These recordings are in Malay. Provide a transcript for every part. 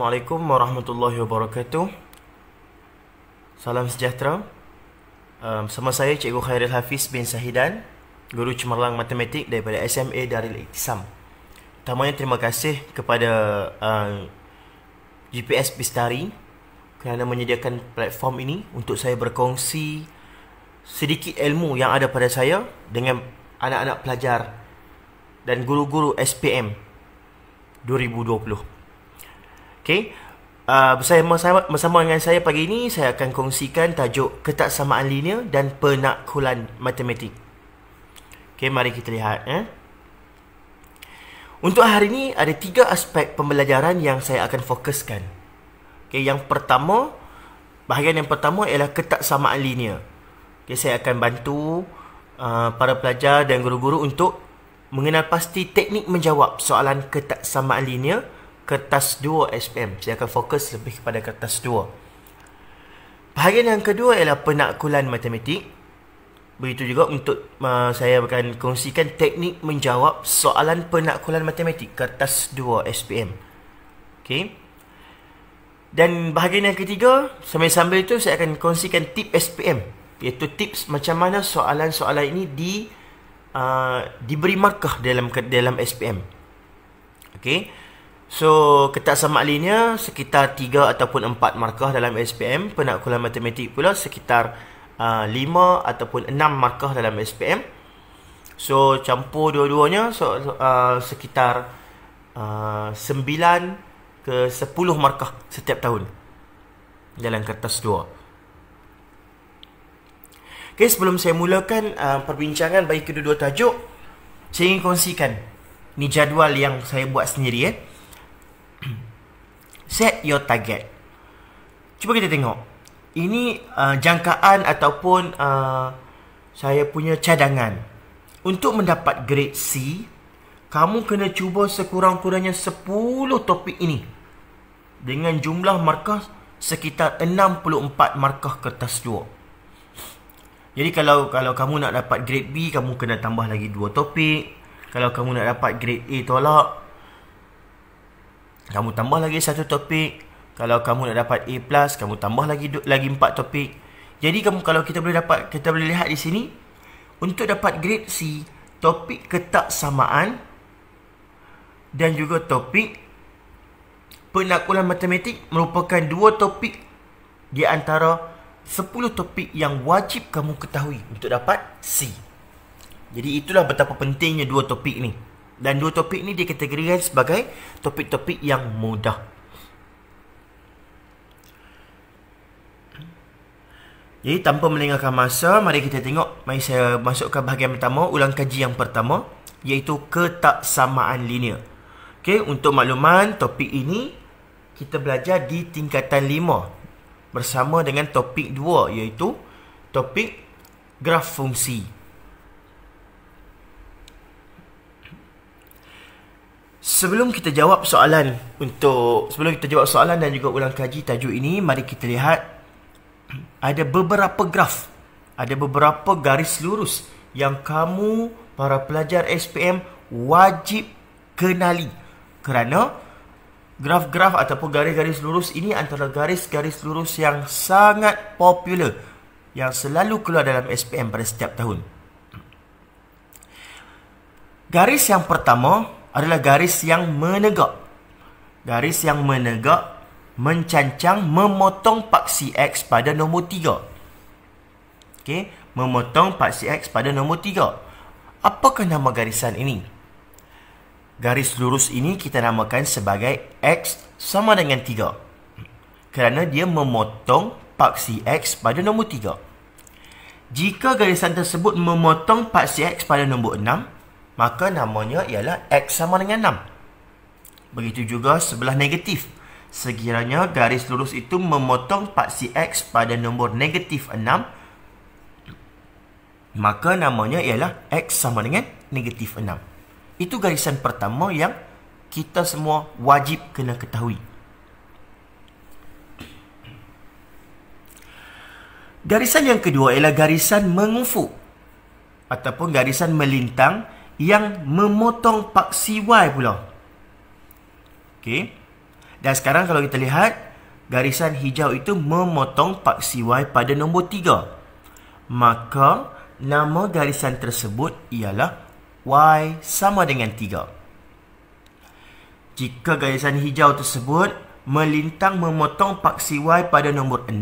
Assalamualaikum warahmatullahi wabarakatuh. Salam sejahtera. Bersama saya Cikgu Khairil Hafiz bin Sahidan, Guru Cemerlang Matematik daripada SMA Darul Iktisam. Pertamanya terima kasih kepada GPS Bistari kerana menyediakan platform ini untuk saya berkongsi sedikit ilmu yang ada pada saya dengan anak-anak pelajar dan guru-guru SPM 2020. Okey, bersama dengan saya pagi ini, saya akan kongsikan tajuk ketaksamaan linear dan penakkulan matematik. Okey, mari kita lihat. Untuk hari ini, ada 3 aspek pembelajaran yang saya akan fokuskan. Okey, bahagian yang pertama ialah ketaksamaan linear. Okey, saya akan bantu para pelajar dan guru-guru untuk mengenal pasti teknik menjawab soalan ketaksamaan linear kertas 2 SPM. Saya akan fokus lebih kepada kertas 2. Bahagian yang kedua ialah penakkulan matematik. Begitu juga untuk saya akan kongsikan teknik menjawab soalan penakkulan matematik kertas 2 SPM. Okey. Dan bahagian yang ketiga, sambil-sambil itu saya akan kongsikan tip SPM, iaitu tips macam mana soalan-soalan ini diberi markah dalam SPM. Okey. So, ketaksamaan linear sekitar 3 ataupun 4 markah dalam SPM. Penakkulan matematik pula sekitar 5 ataupun 6 markah dalam SPM. So, campur dua-duanya sekitar 9 ke 10 markah setiap tahun dalam kertas 2. Okay, sebelum saya mulakan perbincangan bagi kedua-dua tajuk, saya ingin kongsikan ni jadual yang saya buat sendiri. Set your target. Cuba kita tengok. Ini jangkaan ataupun saya punya cadangan. Untuk mendapat grade C, kamu kena cuba sekurang-kurangnya 10 topik ini dengan jumlah markah sekitar 64 markah kertas 2. Jadi kalau kamu nak dapat grade B, kamu kena tambah lagi 2 topik. Kalau kamu nak dapat grade A tolak, kamu tambah lagi 1 topik. Kalau kamu nak dapat A+, kamu tambah lagi 4 topik. Jadi kalau kita boleh lihat di sini, untuk dapat grade C, topik ketaksamaan dan juga topik penakkulan matematik merupakan 2 topik di antara 10 topik yang wajib kamu ketahui untuk dapat C. Jadi itulah betapa pentingnya 2 topik ni. Dan 2 topik ni dikategorikan sebagai topik-topik yang mudah. Jadi tanpa melengahkan masa, mari kita tengok. Mari saya masukkan bahagian pertama, ulang kaji yang pertama, iaitu ketaksamaan linear. Okey, untuk makluman, topik ini kita belajar di tingkatan 5 bersama dengan topik 2, iaitu topik graf fungsi. Sebelum kita jawab soalan dan juga ulang kaji tajuk ini, mari kita lihat ada beberapa graf, ada beberapa garis lurus yang kamu para pelajar SPM wajib kenali, kerana graf-graf ataupun garis-garis lurus ini antara garis-garis lurus yang sangat popular yang selalu keluar dalam SPM pada setiap tahun. Garis yang pertama adalah garis yang menegak. Garis yang menegak mencancang memotong paksi X pada nombor 3. Okey, memotong paksi X pada nombor 3. Apakah nama garisan ini? Garis lurus ini kita namakan sebagai X sama dengan 3. Kerana dia memotong paksi X pada nombor 3. Jika garisan tersebut memotong paksi X pada nombor 6, maka namanya ialah X sama dengan 6. Begitu juga sebelah negatif. Sekiranya garis lurus itu memotong paksi X pada nombor negatif 6, maka namanya ialah X sama dengan negatif 6. Itu garisan pertama yang kita semua wajib kena ketahui. Garisan yang kedua ialah garisan mengufuk ataupun garisan melintang yang memotong paksi Y pula. Okey. Dan sekarang kalau kita lihat, garisan hijau itu memotong paksi Y pada nombor 3. Maka nama garisan tersebut ialah Y sama dengan 3. Jika garisan hijau tersebut melintang memotong paksi Y pada nombor 6,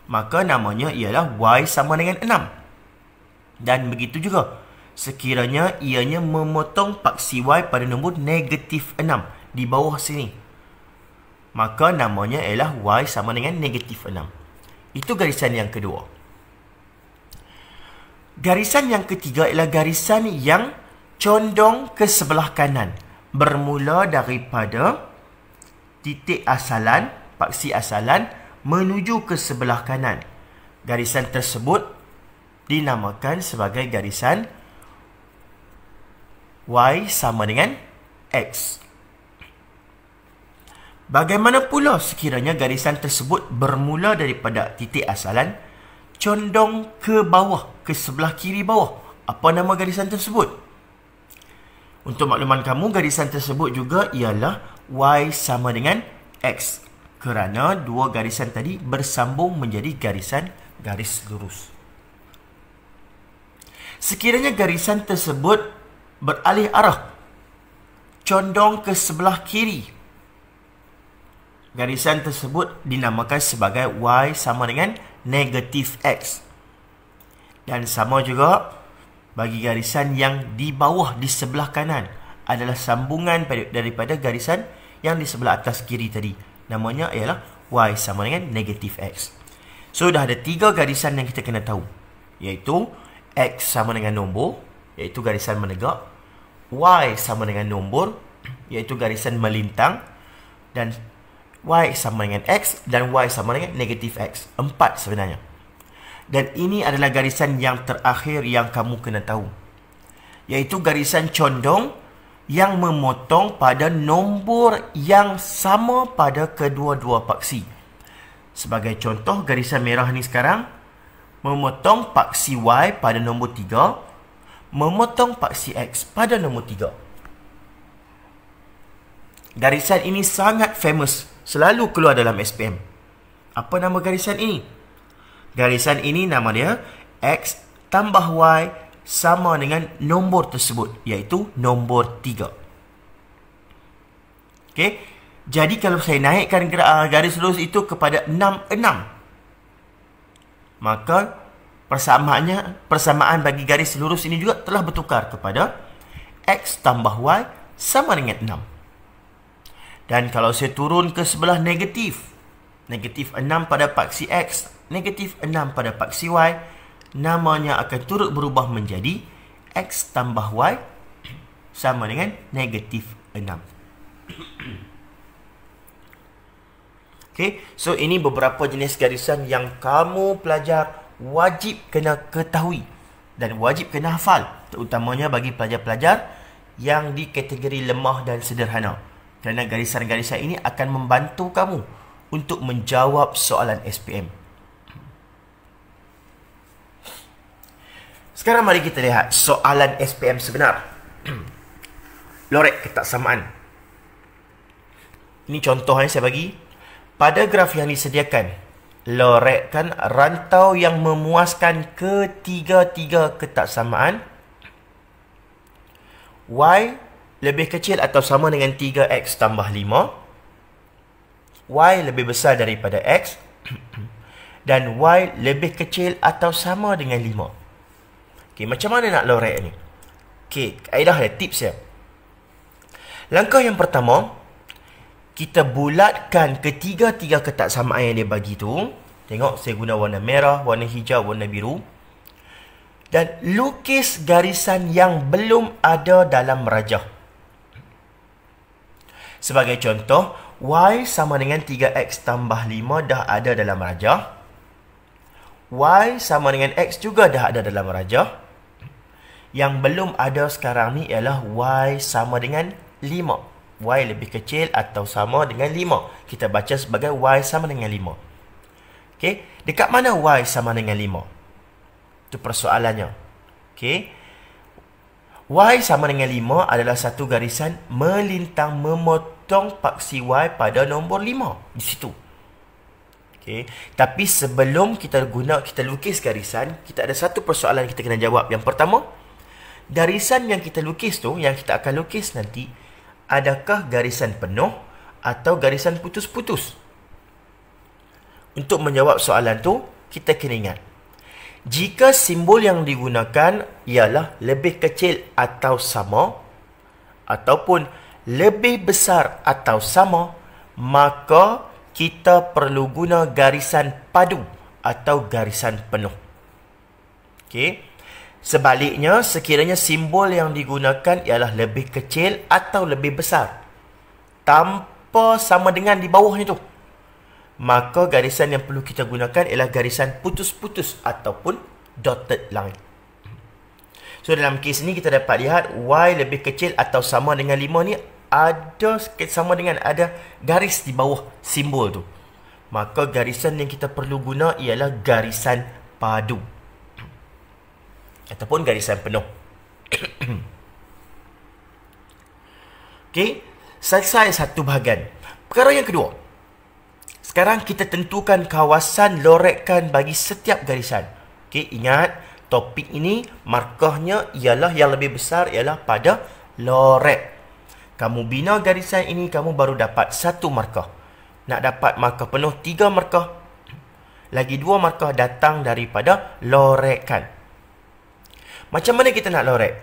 maka namanya ialah Y sama dengan 6. Dan begitu juga, sekiranya ianya memotong paksi Y pada nombor negatif 6 di bawah sini, maka namanya ialah Y sama dengan negatif 6. Itu garisan yang kedua. Garisan yang ketiga ialah garisan yang condong ke sebelah kanan, bermula daripada titik asalan, paksi asalan menuju ke sebelah kanan. Garisan tersebut dinamakan sebagai garisan Y sama dengan X. Bagaimana pula sekiranya garisan tersebut bermula daripada titik asalan, condong ke bawah, ke sebelah kiri bawah? Apa nama garisan tersebut? Untuk makluman kamu, garisan tersebut juga ialah Y sama dengan X, kerana dua garisan tadi bersambung menjadi garisan garis lurus. Sekiranya garisan tersebut beralih arah, condong ke sebelah kiri, garisan tersebut dinamakan sebagai Y sama dengan negatif X. Dan sama juga bagi garisan yang di bawah, di sebelah kanan, adalah sambungan daripada garisan yang di sebelah atas kiri tadi. Namanya ialah Y sama dengan negatif X. So, dah ada 3 garisan yang kita kena tahu, iaitu X sama dengan nombor, iaitu garisan menegak, Y sama dengan nombor, iaitu garisan melintang, dan Y sama dengan X, dan Y sama dengan negatif X. 4 sebenarnya. Dan ini adalah garisan yang terakhir yang kamu kena tahu, iaitu garisan condong yang memotong pada nombor yang sama pada kedua-dua paksi. Sebagai contoh, garisan merah ni sekarang memotong paksi Y pada nombor 3, memotong paksi X pada nombor 3. Garisan ini sangat famous, selalu keluar dalam SPM. Apa nama garisan ini? Garisan ini nama dia X tambah Y sama dengan nombor tersebut, iaitu nombor 3. Okey, jadi kalau saya naikkan garis lurus itu kepada 6, 6, maka persamaan bagi garis lurus ini juga telah bertukar kepada X tambah Y sama dengan 6. Dan kalau saya turun ke sebelah negatif, negatif 6 pada paksi X, negatif 6 pada paksi Y, namanya akan turut berubah menjadi X tambah Y sama dengan negatif 6. Okay, so ini beberapa jenis garisan yang kamu pelajar wajib kena ketahui dan wajib kena hafal, terutamanya bagi pelajar-pelajar yang di kategori lemah dan sederhana, kerana garisan-garisan ini akan membantu kamu untuk menjawab soalan SPM. Sekarang mari kita lihat soalan SPM sebenar. Lorek ketaksamaan. Ini contoh yang saya bagi. Pada graf yang disediakan, lorekkan rantau yang memuaskan ketiga-tiga ketaksamaan. Y lebih kecil atau sama dengan 3X tambah 5. Y lebih besar daripada X. Dan Y lebih kecil atau sama dengan 5. Okey, macam mana nak lorek ni? Okey, kaedah dia, tips dia. Langkah yang pertama, kita bulatkan ketiga-tiga ketaksamaan yang dia bagi tu. Tengok, saya guna warna merah, warna hijau, warna biru. Dan lukis garisan yang belum ada dalam rajah. Sebagai contoh, Y sama dengan 3X tambah 5 dah ada dalam rajah. Y sama dengan X juga dah ada dalam rajah. Yang belum ada sekarang ni ialah Y sama dengan 5. Y lebih kecil atau sama dengan 5. Kita baca sebagai Y sama dengan 5. Okey, dekat mana Y sama dengan 5? Itu persoalannya. Okey, Y sama dengan 5 adalah satu garisan melintang potong paksi Y pada nombor 5 di situ. Okay. Tapi sebelum kita lukis garisan, kita ada satu persoalan yang kita kena jawab. Yang pertama, garisan yang kita lukis tu, yang kita akan lukis nanti, adakah garisan penuh atau garisan putus-putus? Untuk menjawab soalan tu, kita kena ingat, jika simbol yang digunakan ialah lebih kecil atau sama, ataupun lebih besar atau sama, maka kita perlu guna garisan padu atau garisan penuh. Okey. Sebaliknya, sekiranya simbol yang digunakan ialah lebih kecil atau lebih besar, tanpa sama dengan di bawahnya tu, maka garisan yang perlu kita gunakan ialah garisan putus-putus ataupun dotted line. So, dalam kes ni kita dapat lihat Y lebih kecil atau sama dengan 5 ni ada sama dengan ada garis di bawah simbol tu. Maka garisan yang kita perlu guna ialah garisan padu ataupun garisan penuh. Okey, selesai satu bahagian. Perkara yang kedua, sekarang kita tentukan kawasan lorekan bagi setiap garisan. Okey, ingat topik ini markahnya ialah yang lebih besar ialah pada lorek. Kamu bina garisan ini, kamu baru dapat satu markah. Nak dapat markah penuh 3 markah. Lagi 2 markah datang daripada lorekan. Macam mana kita nak lorek?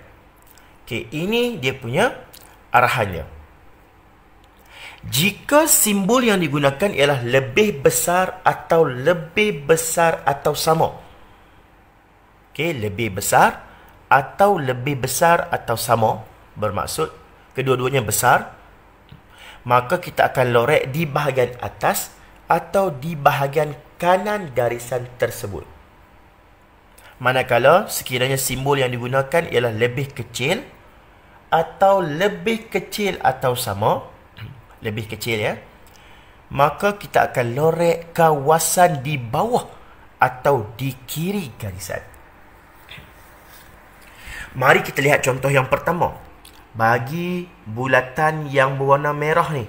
Okey, ini dia punya arahannya. Jika simbol yang digunakan ialah lebih besar atau sama. Okey, lebih besar atau sama, bermaksud kedua-duanya besar, maka kita akan lorek di bahagian atas atau di bahagian kanan garisan tersebut. Manakala sekiranya simbol yang digunakan ialah lebih kecil atau sama, lebih kecil ya, maka kita akan lorek kawasan di bawah atau di kiri garisan. Mari kita lihat contoh yang pertama. Bagi bulatan yang berwarna merah ni,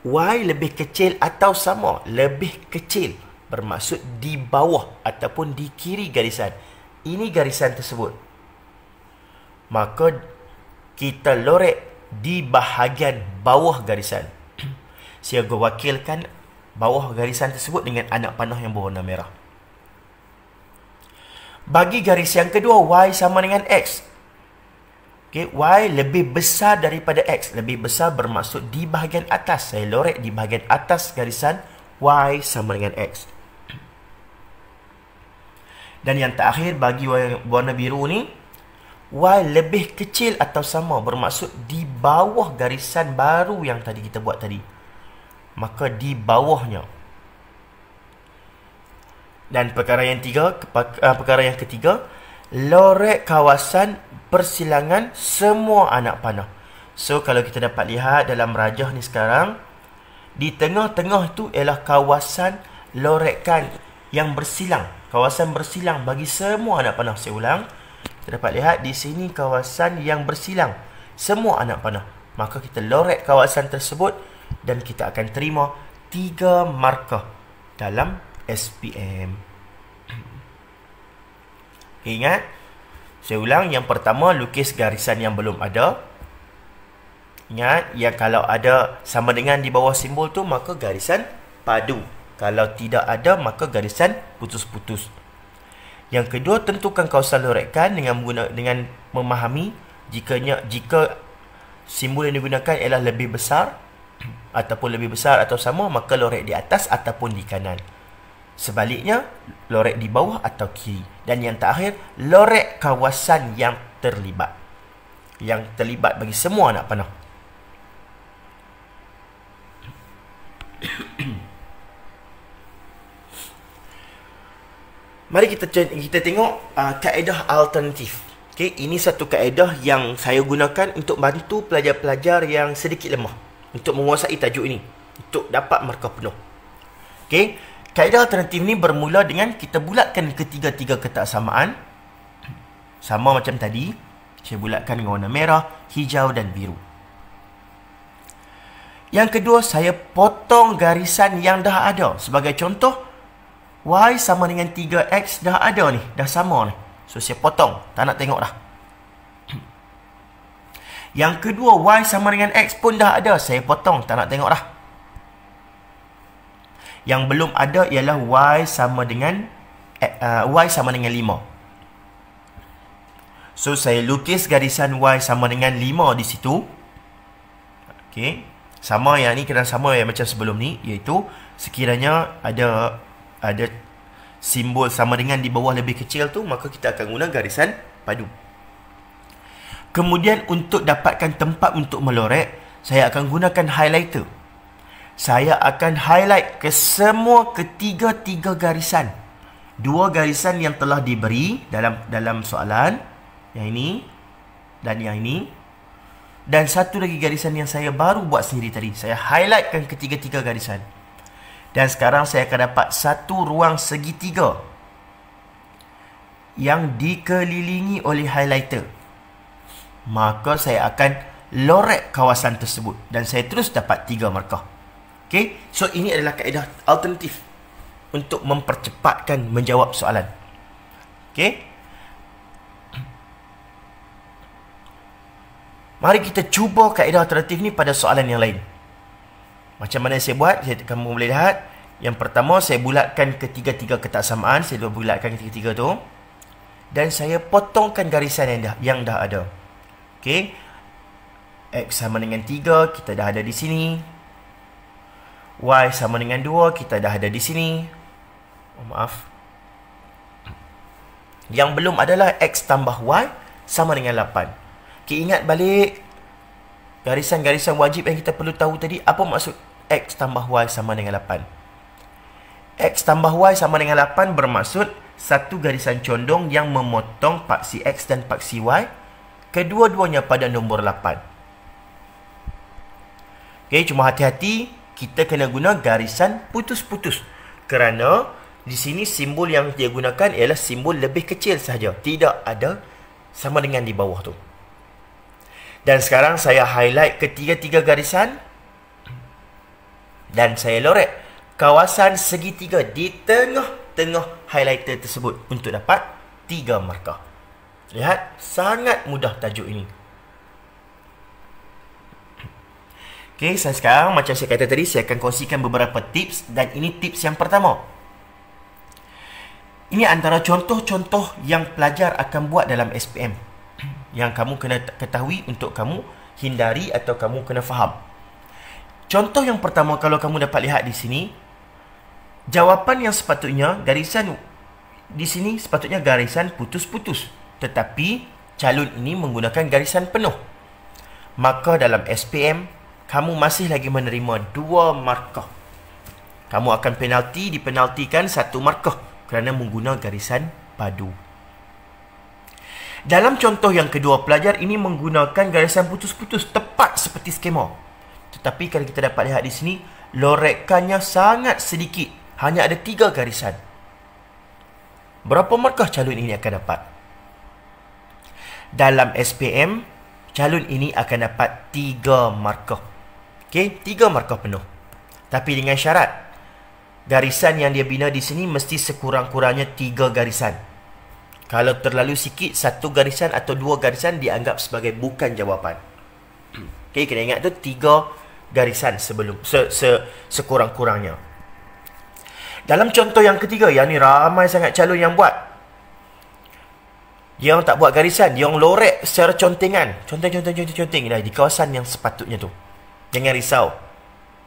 Y lebih kecil atau sama, lebih kecil, bermaksud di bawah ataupun di kiri garisan. Ini garisan tersebut. Maka kita lorek di bahagian bawah garisan. Saya wakilkan bawah garisan tersebut dengan anak panah yang berwarna merah. Bagi garis yang kedua, Y sama dengan X. Okay, Y lebih besar daripada X. Lebih besar bermaksud di bahagian atas. Saya lorek di bahagian atas garisan Y sama dengan X. Dan yang terakhir, bagi warna biru ni, Y lebih kecil atau sama, bermaksud di bawah garisan baru yang tadi kita buat tadi. Maka di bawahnya. Dan perkara yang ketiga, lorek kawasan persilangan semua anak panah. So, kalau kita dapat lihat dalam rajah ni sekarang, di tengah-tengah tu ialah kawasan lorekan yang bersilang. Kawasan bersilang bagi semua anak panah. Saya ulang. Kita dapat lihat di sini kawasan yang bersilang semua anak panah. Maka kita lorek kawasan tersebut dan kita akan terima 3 markah dalam SPM. Ingat, saya ulang, yang pertama lukis garisan yang belum ada. Ingat, yang kalau ada sama dengan di bawah simbol tu, maka garisan padu. Kalau tidak ada, maka garisan putus-putus. Yang kedua, tentukan kawasan lorekan dengan memahami jika simbol yang digunakan ialah lebih besar atau sama, maka lorek di atas ataupun di kanan. Sebaliknya, lorek di bawah atau kiri. Dan yang terakhir, lorek kawasan yang terlibat. Yang terlibat bagi semua anak panah. Mari kita tengok kaedah alternatif. Okay, ini satu kaedah yang saya gunakan untuk bantu pelajar-pelajar yang sedikit lemah untuk menguasai tajuk ini, untuk dapat markah penuh. Okay, kaedah alternatif ni bermula dengan kita bulatkan ketiga-tiga ketak samaan. Sama macam tadi, saya bulatkan dengan warna merah, hijau dan biru. Yang kedua, saya potong garisan yang dah ada. Sebagai contoh, Y sama dengan 3X dah ada ni. Dah sama ni. So, saya potong. Tak nak tengok dah. Yang kedua, Y sama dengan X pun dah ada. Saya potong. Tak nak tengok dah. Yang belum ada ialah Y sama dengan 5. So, saya lukis garisan Y sama dengan 5 di situ. Okey. Sama yang ni kena sama yang macam sebelum ni, iaitu sekiranya ada simbol sama dengan di bawah lebih kecil tu, maka kita akan guna garisan padu. Kemudian untuk dapatkan tempat untuk melorek, saya akan gunakan highlighter. Saya akan highlight ke semua ketiga-tiga garisan. 2 garisan yang telah diberi dalam soalan, yang ini dan yang ini. Dan satu lagi garisan yang saya baru buat sendiri tadi. Saya highlightkan ketiga-tiga garisan. Dan sekarang saya akan dapat satu ruang segitiga yang dikelilingi oleh highlighter. Maka saya akan lorek kawasan tersebut. Dan saya terus dapat 3 markah. Okay? So, ini adalah kaedah alternatif untuk mempercepatkan menjawab soalan. Okay? Mari kita cuba kaedah alternatif ni pada soalan yang lain. Macam mana saya buat? Kamu boleh lihat. Yang pertama, saya bulatkan ketiga-tiga ketaksamaan. Saya bulatkan ketiga-tiga tu. Dan saya potongkan garisan yang dah ada. Okey. X sama dengan 3, kita dah ada di sini. Y sama dengan 2, kita dah ada di sini. Oh, maaf. Yang belum adalah X tambah Y sama dengan 8. Okay, ingat balik garisan-garisan wajib yang kita perlu tahu tadi. Apa maksud X tambah Y sama dengan 8? X tambah Y sama dengan 8 bermaksud satu garisan condong yang memotong paksi X dan paksi Y, kedua-duanya pada nombor 8. Okay, cuma hati-hati, kita kena guna garisan putus-putus. Kerana di sini simbol yang dia gunakan ialah simbol lebih kecil sahaja. Tidak ada sama dengan di bawah tu. Dan sekarang saya highlight ketiga-tiga garisan. Dan saya lorek kawasan segitiga di tengah-tengah highlighter tersebut untuk dapat 3 markah. Lihat, sangat mudah tajuk ini. Okey, sekarang macam saya kata tadi, saya akan kongsikan beberapa tips. Dan ini tips yang pertama. Ini antara contoh-contoh yang pelajar akan buat dalam SPM. Yang kamu kena ketahui untuk kamu hindari atau kamu kena faham. Contoh yang pertama, kalau kamu dapat lihat di sini, jawapan yang sepatutnya garisan di sini sepatutnya garisan putus-putus, tetapi calon ini menggunakan garisan penuh. Maka dalam SPM kamu masih lagi menerima 2 markah. Kamu akan dipenaltikan 1 markah kerana menggunakan garisan padu. Dalam contoh yang kedua, pelajar ini menggunakan garisan putus-putus tepat seperti skema. Tetapi kalau kita dapat lihat di sini, lorekannya sangat sedikit. Hanya ada 3 garisan. Berapa markah calon ini akan dapat? Dalam SPM, calon ini akan dapat 3 markah. Okey, 3 markah penuh. Tapi dengan syarat, garisan yang dia bina di sini mesti sekurang-kurangnya 3 garisan. Kalau terlalu sikit, 1 garisan atau 2 garisan dianggap sebagai bukan jawapan. Okey, kena ingat tu 3 garisan sebelum sekurang-kurangnya. Dalam contoh yang ketiga, yang ni ramai sangat calon yang buat. Dia orang tak buat garisan, dia orang lorek secara contengan. Conteng di kawasan yang sepatutnya tu. Jangan risau.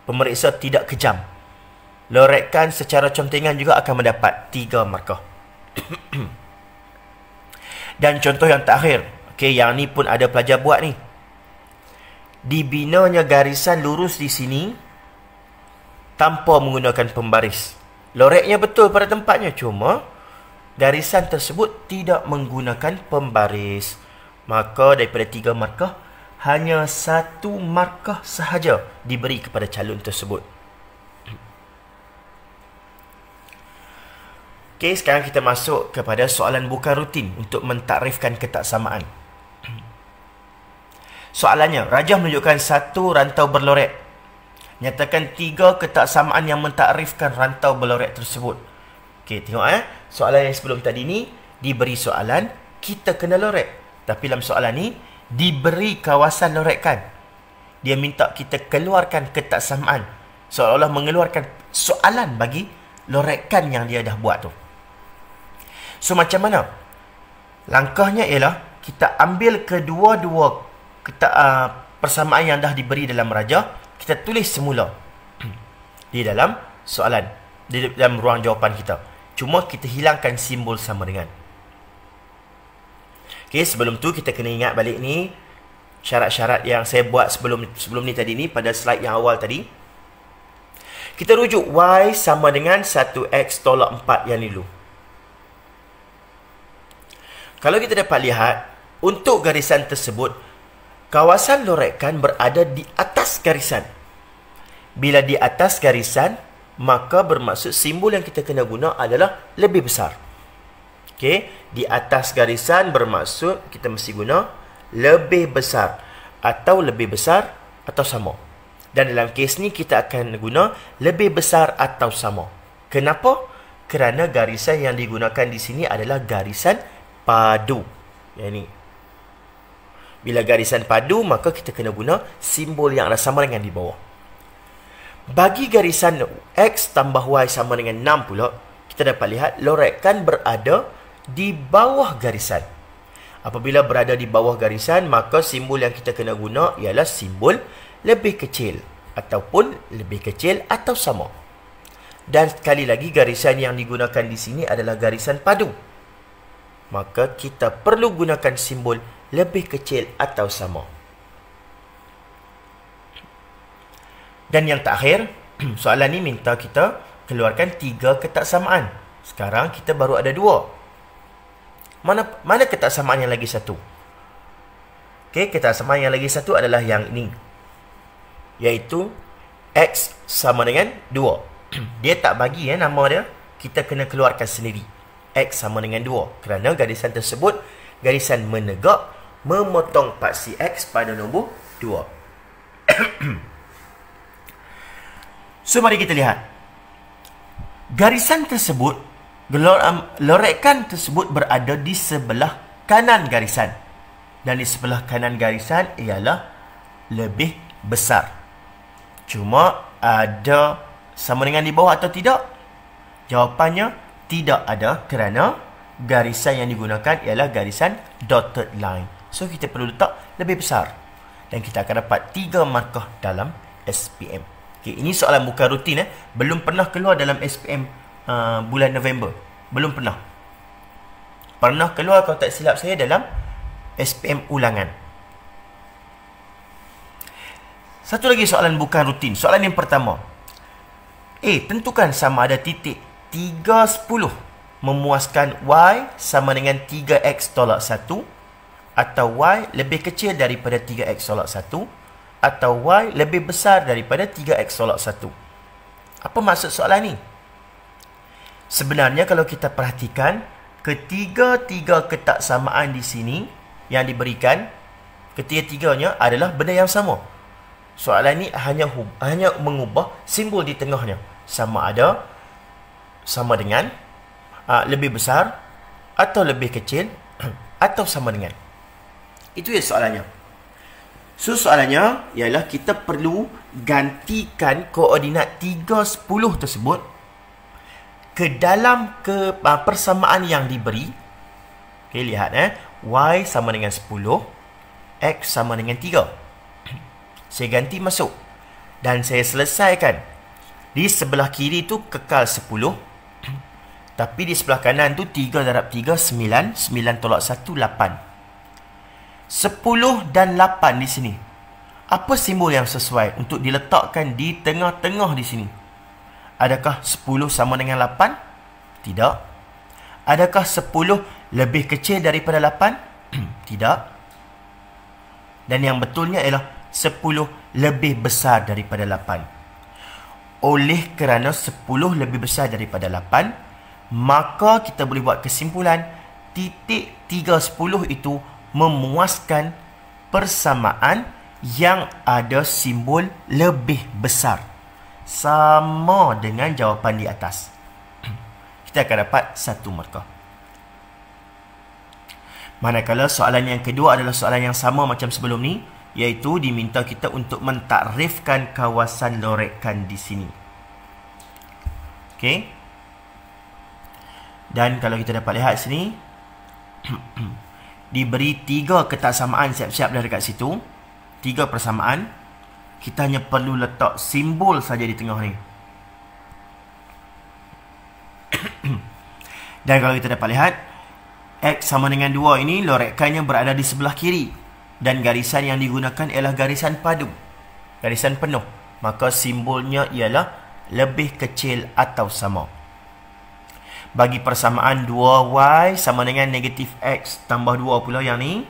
Pemeriksa tidak kejam. Lorekkan secara contengan juga akan mendapat 3 markah. Dan contoh yang terakhir, okey, yang ni pun ada pelajar buat ni. Dibinanya garisan lurus di sini tanpa menggunakan pembaris. Loreknya betul pada tempatnya, cuma garisan tersebut tidak menggunakan pembaris. Maka daripada 3 markah, hanya 1 markah sahaja diberi kepada calon tersebut. Okey, sekarang kita masuk kepada soalan bukan rutin untuk mentakrifkan ketaksamaan. Soalannya, rajah menunjukkan satu rantau berlorek Nyatakan 3 ketaksamaan yang mentakrifkan rantau berlorek tersebut. Okey, tengok soalan yang sebelum tadi ni diberi soalan, kita kena lorek. Tapi dalam soalan ni diberi kawasan lorekan. Dia minta kita keluarkan ketaksamaan, seolah-olah mengeluarkan soalan bagi lorekan yang dia dah buat tu. So macam mana? Langkahnya ialah kita ambil kedua-dua persamaan yang dah diberi dalam raja, kita tulis semula di dalam soalan, di dalam ruang jawapan kita. Cuma kita hilangkan simbol sama dengan. Okey, sebelum tu kita kena ingat balik ni syarat-syarat yang saya buat sebelum ni tadi ni, pada slide yang awal tadi. Kita rujuk Y sama dengan 1X tolak 4 yang dulu. Kalau kita dapat lihat, untuk garisan tersebut, kawasan lorekan berada di atas garisan. Bila di atas garisan, maka bermaksud simbol yang kita kena guna adalah lebih besar. Okey, di atas garisan bermaksud kita mesti guna lebih besar atau lebih besar atau sama. Dan dalam kes ni kita akan guna lebih besar atau sama. Kenapa? Kerana garisan yang digunakan di sini adalah garisan padu. Yang ni. Bila garisan padu, maka kita kena guna simbol yang ada sama dengan di bawah. Bagi garisan X tambah Y sama dengan 6 pula, kita dapat lihat lorekan berada di bawah garisan. Apabila berada di bawah garisan, maka simbol yang kita kena guna ialah simbol lebih kecil ataupun lebih kecil atau sama. Dan sekali lagi, garisan yang digunakan di sini adalah garisan padu. Maka kita perlu gunakan simbol lebih kecil atau sama. Dan yang terakhir, soalan ni minta kita keluarkan 3 ketaksamaan. Sekarang kita baru ada 2. Mana ketaksamaan yang lagi satu? Okey, ketaksamaan yang lagi satu adalah yang ini, iaitu X sama dengan 2. Dia tak bagi nama dia, kita kena keluarkan sendiri. X sama dengan 2. Kerana garisan tersebut garisan menegak memotong paksi X pada nombor 2. So, mari kita lihat. Garisan tersebut, lorekan tersebut berada di sebelah kanan garisan. Dan di sebelah kanan garisan ialah lebih besar. Cuma ada sama dengan di bawah atau tidak? Jawapannya tidak ada, kerana garisan yang digunakan ialah garisan dotted line. So, kita perlu letak lebih besar. Dan kita akan dapat 3 markah dalam SPM. Okay, ini soalan bukan rutin. Belum pernah keluar dalam SPM bulan November. Belum pernah. Pernah keluar kalau tak silap saya dalam SPM ulangan. Satu lagi soalan bukan rutin. Soalan yang pertama. Tentukan sama ada titik 3, 10 memuaskan Y sama dengan 3X tolak 1, atau Y lebih kecil daripada 3X tolak 1, atau Y lebih besar daripada 3X tolak 1. Apa maksud soalan ni? Sebenarnya kalau kita perhatikan, ketiga-tiga ketaksamaan di sini yang diberikan, ketiga-tiganya adalah benda yang sama. Soalan ni hanya mengubah simbol di tengahnya. Sama dengan lebih besar atau lebih kecil atau sama dengan. Itu ya soalannya. So, soalannya ialah kita perlu gantikan koordinat 3, 10 tersebut ke dalam persamaan yang diberi. Okay, lihat Y sama dengan 10, X sama dengan 3. Saya ganti masuk dan saya selesaikan. Di sebelah kiri tu kekal 10, tapi di sebelah kanan tu 3 darab 3, 9. 9 tolak 1, 8. 10 dan 8 di sini. Apa simbol yang sesuai untuk diletakkan di tengah-tengah di sini? Adakah 10 sama dengan 8? Tidak. Adakah 10 lebih kecil daripada 8? Tidak. Dan yang betulnya ialah 10 lebih besar daripada 8. Oleh kerana 10 lebih besar daripada 8, maka kita boleh buat kesimpulan titik 3, 10 itu memuaskan persamaan yang ada simbol lebih besar. sama dengan jawapan di atas. Kita akan dapat 1 markah. Manakala soalan yang kedua adalah soalan yang sama macam sebelum ni, iaitu diminta kita untuk mentakrifkan kawasan lorekan di sini. Okey. Dan kalau kita dapat lihat sini, diberi 3 ketaksamaan siap-siap dah dekat situ. 3 persamaan. Kita hanya perlu letak simbol saja di tengah ni. Dan kalau kita dapat lihat, X sama dengan 2 ini lorekannya berada di sebelah kiri. Dan garisan yang digunakan ialah garisan padu, garisan penuh. Maka simbolnya ialah lebih kecil atau sama. Bagi persamaan 2Y sama dengan negatif X tambah 2 pula yang ni,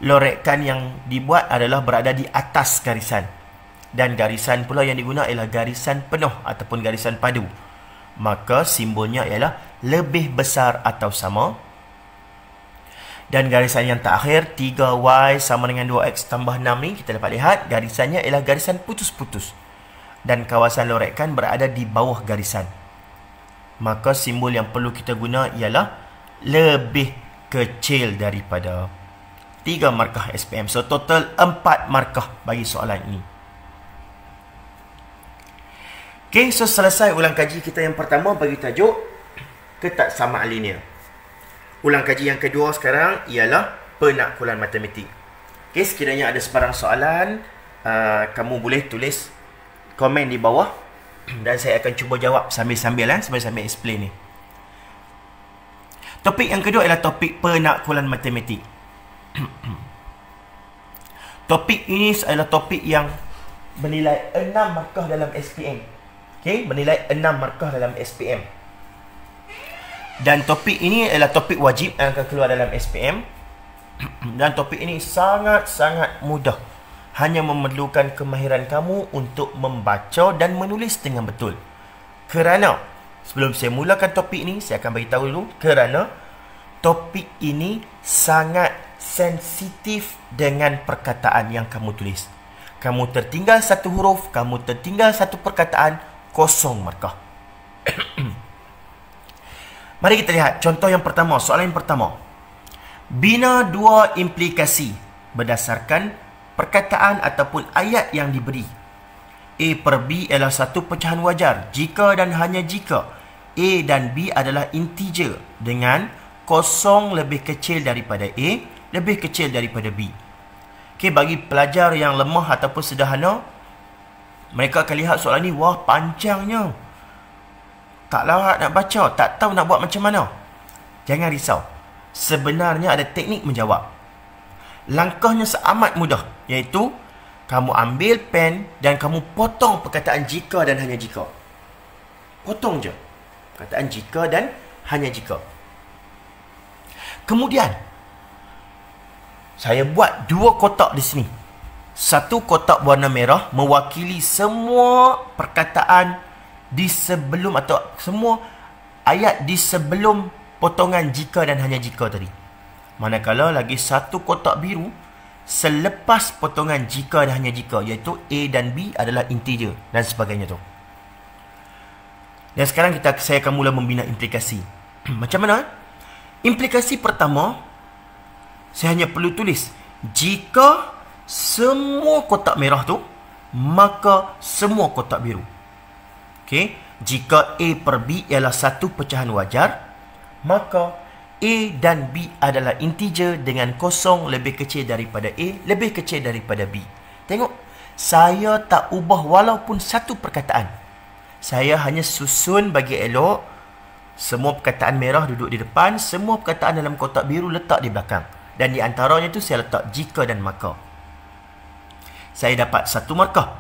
lorekan yang dibuat adalah berada di atas garisan. Dan garisan pula yang digunakan ialah garisan penuh ataupun garisan padu. Maka simbolnya ialah lebih besar atau sama. Dan garisan yang terakhir 3Y sama dengan 2X tambah 6 ni, kita dapat lihat garisannya ialah garisan putus-putus. Dan kawasan lorekan berada di bawah garisan. Maka simbol yang perlu kita guna ialah lebih kecil daripada 3 markah SPM. So total 4 markah bagi soalan ini. Okay, so selesai ulang kaji kita yang pertama bagi tajuk ketaksamaan linear. Ulang kaji yang kedua sekarang ialah penakkulan matematik. Okay, sekiranya ada sebarang soalan, kamu boleh tulis komen di bawah dan saya akan cuba jawab sambil-sambil explain ni. Topik yang kedua ialah topik penakkulan matematik. Topik ini adalah topik yang bernilai 6 markah dalam SPM. Okay, bernilai 6 markah dalam SPM. Dan topik ini adalah topik wajib yang akan keluar dalam SPM. Dan topik ini sangat-sangat mudah. Hanya memerlukan kemahiran kamu untuk membaca dan menulis dengan betul. Kerana sebelum saya mulakan topik ini, saya akan beritahu dulu kerana topik ini sangat sensitif dengan perkataan yang kamu tulis. Kamu tertinggal satu huruf, kamu tertinggal satu perkataan, kosong markah. Mari kita lihat contoh yang pertama, soalan yang pertama. Bina 2 implikasi berdasarkan perkataan ataupun ayat yang diberi. A per B adalah satu pecahan wajar jika dan hanya jika A dan B adalah integer dengan kosong lebih kecil daripada A, lebih kecil daripada B. Okay, bagi pelajar yang lemah ataupun sederhana, mereka akan lihat soalan ni, wah panjangnya, tak lawak nak baca, tak tahu nak buat macam mana. Jangan risau. Sebenarnya ada teknik menjawab. Langkahnya seamat mudah, iaitu kamu ambil pen dan kamu potong perkataan jika dan hanya jika. Potong je perkataan jika dan hanya jika. Kemudian saya buat 2 kotak di sini. Satu kotak warna merah mewakili semua perkataan di sebelum atau semua ayat di sebelum potongan jika dan hanya jika tadi. Manakala lagi satu kotak biru selepas potongan jika dan hanya jika, iaitu A dan B adalah integer dan sebagainya tu. Dan sekarang saya akan mula membina implikasi. Macam mana? Implikasi pertama, saya hanya perlu tulis jika semua kotak merah tu, maka semua kotak biru. Okay. Jika A per B ialah satu pecahan wajar, maka A dan B adalah integer dengan kosong lebih kecil daripada A, lebih kecil daripada B. Tengok, saya tak ubah walaupun satu perkataan. Saya hanya susun bagi elok. Semua perkataan merah duduk di depan, semua perkataan dalam kotak biru letak di belakang. Dan di antaranya tu saya letak jika dan maka. Saya dapat 1 markah.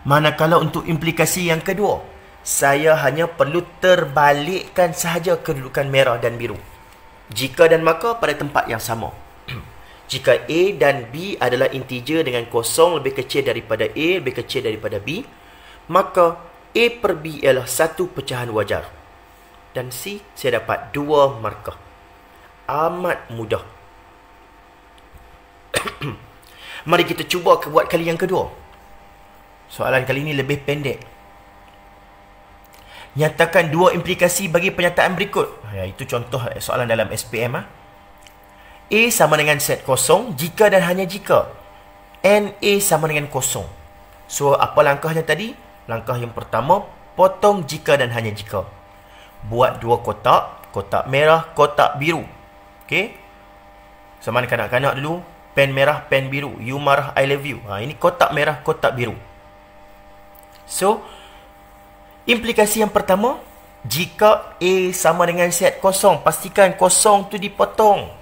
Manakala untuk implikasi yang kedua, saya hanya perlu terbalikkan sahaja kedudukan merah dan biru. Jika dan maka pada tempat yang sama. Jika A dan B adalah integer dengan kosong lebih kecil daripada A, lebih kecil daripada B, maka A per B ialah satu pecahan wajar. Dan C, saya dapat 2 markah. Amat mudah. Mari kita cuba buat kali yang kedua. Soalan kali ini lebih pendek. Nyatakan dua implikasi bagi pernyataan berikut. Itu contoh soalan dalam SPM. A sama dengan set kosong jika dan hanya jika NA sama dengan kosong. So, apa langkahnya tadi? Langkah yang pertama, potong jika dan hanya jika. Buat dua kotak, kotak merah, kotak biru. Okey? Sama dengan kanak-kanak dulu, pen merah, pen biru. You marah, I love you. Ini kotak merah, kotak biru. So, implikasi yang pertama, jika A sama dengan set kosong, pastikan kosong tu dipotong.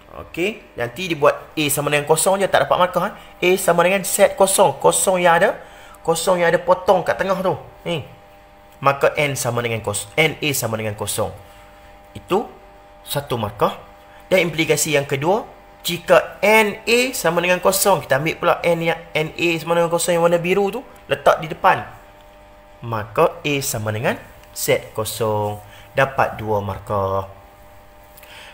Okey, nanti dibuat A sama dengan kosong je, tak dapat markah. A sama dengan set kosong, kosong yang ada potong kat tengah tu. Maka N sama dengan kosong, NA sama dengan kosong. Itu satu markah. Dan implikasi yang kedua, jika NA sama dengan kosong, kita ambil pula NA sama dengan kosong yang warna biru tu, letak di depan. Maka A sama dengan set kosong. Dapat dua markah.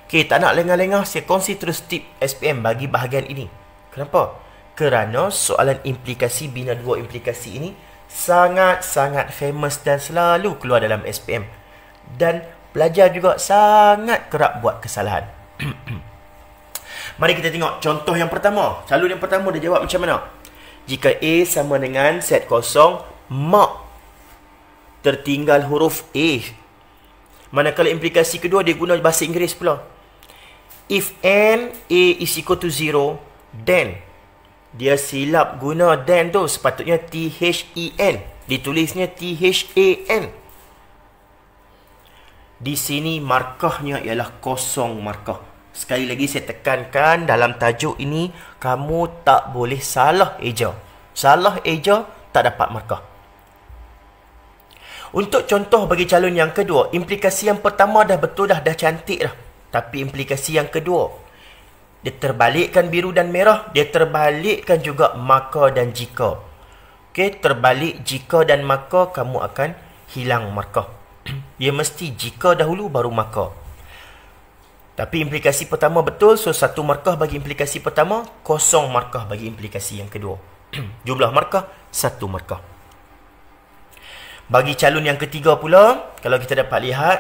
Okey, tak nak lengah-lengah, saya kongsi terus tip SPM bagi bahagian ini. Kenapa? Kerana soalan implikasi bina dua implikasi ini sangat-sangat famous dan selalu keluar dalam SPM. Dan pelajar juga sangat kerap buat kesalahan. Mari kita tengok contoh yang pertama. Calon yang pertama dia jawab macam mana? Jika A sama dengan set kosong, mak tertinggal huruf A. Manakala implikasi kedua dia guna bahasa Inggeris pula. If N A is equal to 0, then dia silap guna then tu, sepatutnya THEN, ditulisnya THAN. Di sini markahnya ialah kosong markah. Sekali lagi saya tekankan, dalam tajuk ini kamu tak boleh salah eja. Salah eja tak dapat markah. Untuk contoh bagi calon yang kedua, implikasi yang pertama dah betul dah cantik dah. Tapi implikasi yang kedua, dia terbalikkan biru dan merah, dia terbalikkan juga maka dan jika. Okey, terbalik jika dan maka, kamu akan hilang markah. Dia mesti jika dahulu baru maka. Tapi implikasi pertama betul, so satu markah bagi implikasi pertama, kosong markah bagi implikasi yang kedua. Jumlah markah, satu markah. Bagi calon yang ketiga pula, kalau kita dapat lihat,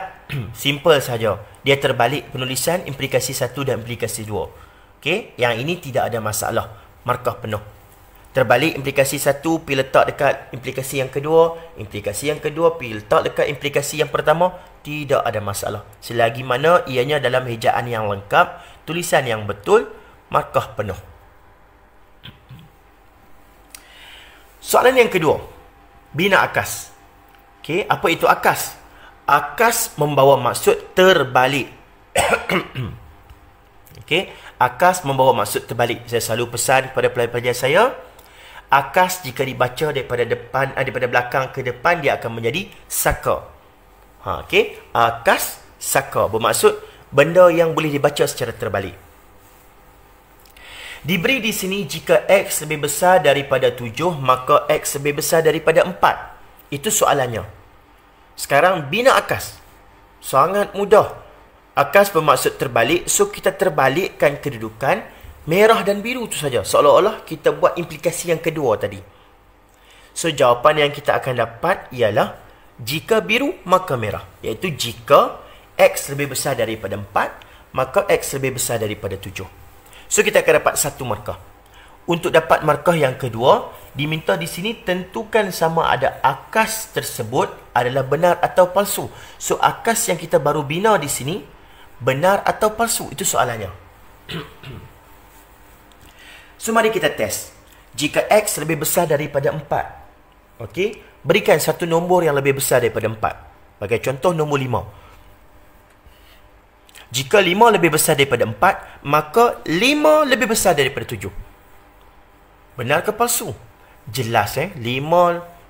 simple saja. Dia terbalik penulisan implikasi satu dan implikasi dua. Okey, yang ini tidak ada masalah. Markah penuh. Terbalik implikasi satu, pergi letak dekat implikasi yang kedua. Implikasi yang kedua, pergi letak dekat implikasi yang pertama. Tidak ada masalah. Selagi mana ianya dalam ejaan yang lengkap, tulisan yang betul, markah penuh. Soalan yang kedua, bina akas. Okey, apa itu akas? Akas membawa maksud terbalik. Okey, akas membawa maksud terbalik. Saya selalu pesan kepada pelajar-pelajar saya, akas jika dibaca daripada belakang ke depan, dia akan menjadi saka. Okey, akas saka bermaksud benda yang boleh dibaca secara terbalik. Diberi di sini jika X lebih besar daripada 7, maka X lebih besar daripada 4. Itu soalannya. Sekarang bina akas. Sangat mudah. Akas bermaksud terbalik, so kita terbalikkan kedudukan merah dan biru tu saja. Seolah-olah kita buat implikasi yang kedua tadi. So jawapan yang kita akan dapat ialah jika biru maka merah. Iaitu jika X lebih besar daripada 4, maka X lebih besar daripada 7. So kita akan dapat satu markah. Untuk dapat markah yang kedua, diminta di sini tentukan sama ada akas tersebut adalah benar atau palsu. So akas yang kita baru bina di sini benar atau palsu, itu soalannya. So mari kita test. Jika X lebih besar daripada 4, okey, berikan satu nombor yang lebih besar daripada 4. Bagi contoh nombor 5. Jika 5 lebih besar daripada 4, maka 5 lebih besar daripada 7. Benar ke palsu? Jelas 5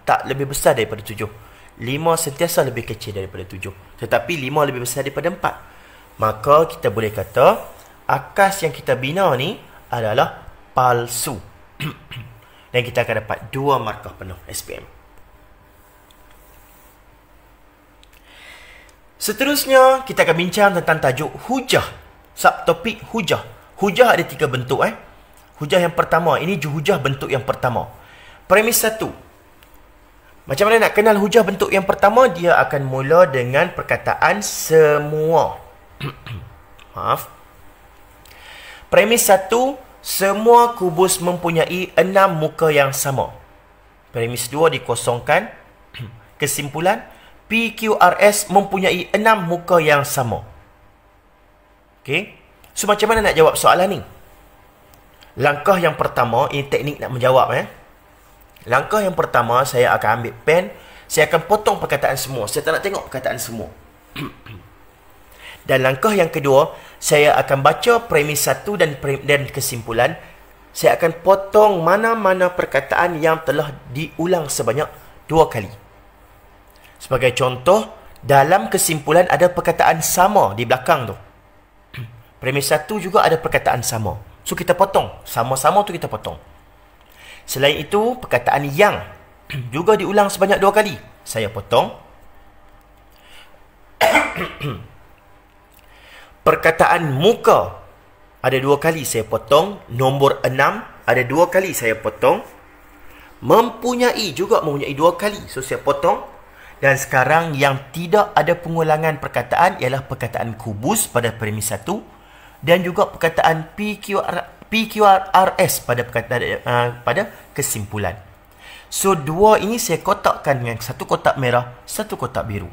tak lebih besar daripada 7. 5 sentiasa lebih kecil daripada 7. Tetapi 5 lebih besar daripada 4. Maka kita boleh kata akas yang kita bina ni adalah palsu. Dan kita akan dapat 2 markah penuh SPM. Seterusnya kita akan bincang tentang tajuk hujah. Subtopik hujah. Hujah ada 3 bentuk. Hujah yang pertama, ini hujah bentuk yang pertama. Premis 1. Macam mana nak kenal hujah bentuk yang pertama? Dia akan mula dengan perkataan semua. Maaf. Premis 1, semua kubus mempunyai 6 muka yang sama. Premis 2 dikosongkan. Kesimpulan, PQRS mempunyai 6 muka yang sama. Okey. So macam mana nak jawab soalan ni? Langkah yang pertama, ini teknik nak menjawab. Langkah yang pertama, saya akan ambil pen. Saya akan potong perkataan semua. Saya tak nak tengok perkataan semua. Dan langkah yang kedua, saya akan baca premis 1 dan kesimpulan. Saya akan potong mana-mana perkataan yang telah diulang sebanyak 2 kali. Sebagai contoh, dalam kesimpulan ada perkataan sama di belakang tu. Premis 1 juga ada perkataan sama. So kita potong. Sama-sama tu kita potong. Selain itu, perkataan yang juga diulang sebanyak 2 kali. Saya potong. Perkataan muka ada 2 kali, saya potong. Nombor 6 ada 2 kali, saya potong. Mempunyai juga mempunyai 2 kali, so saya potong. Dan sekarang yang tidak ada pengulangan perkataan ialah perkataan kubus pada premis 1 dan juga perkataan PQRS pada pada kesimpulan. So, 2 ini saya kotakkan dengan satu kotak merah, satu kotak biru.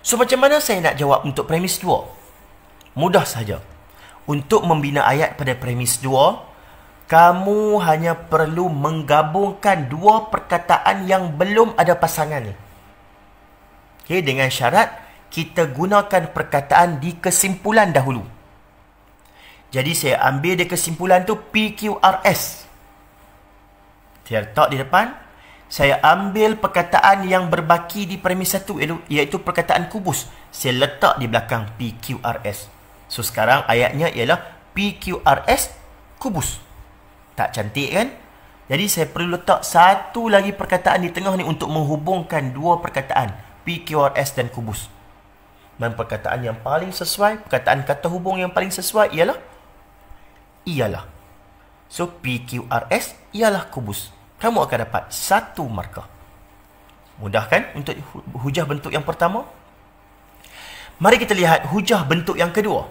So, macam mana saya nak jawab untuk premis 2? Mudah saja. Untuk membina ayat pada premis 2, kamu hanya perlu menggabungkan 2 perkataan yang belum ada pasangan. Okay, dengan syarat kita gunakan perkataan di kesimpulan dahulu. Jadi saya ambil di kesimpulan tu PQRS. Saya letak di depan. Saya ambil perkataan yang berbaki di premis 1 iaitu perkataan kubus. Saya letak di belakang PQRS. So sekarang ayatnya ialah PQRS kubus. Tak cantik kan? Jadi saya perlu letak satu lagi perkataan di tengah ni untuk menghubungkan 2 perkataan PQRS dan kubus. Dan perkataan yang paling sesuai, perkataan kata hubung yang paling sesuai ialah So PQRS ialah kubus. Kamu akan dapat 1 markah. Mudah kan untuk hujah bentuk yang pertama? Mari kita lihat hujah bentuk yang kedua.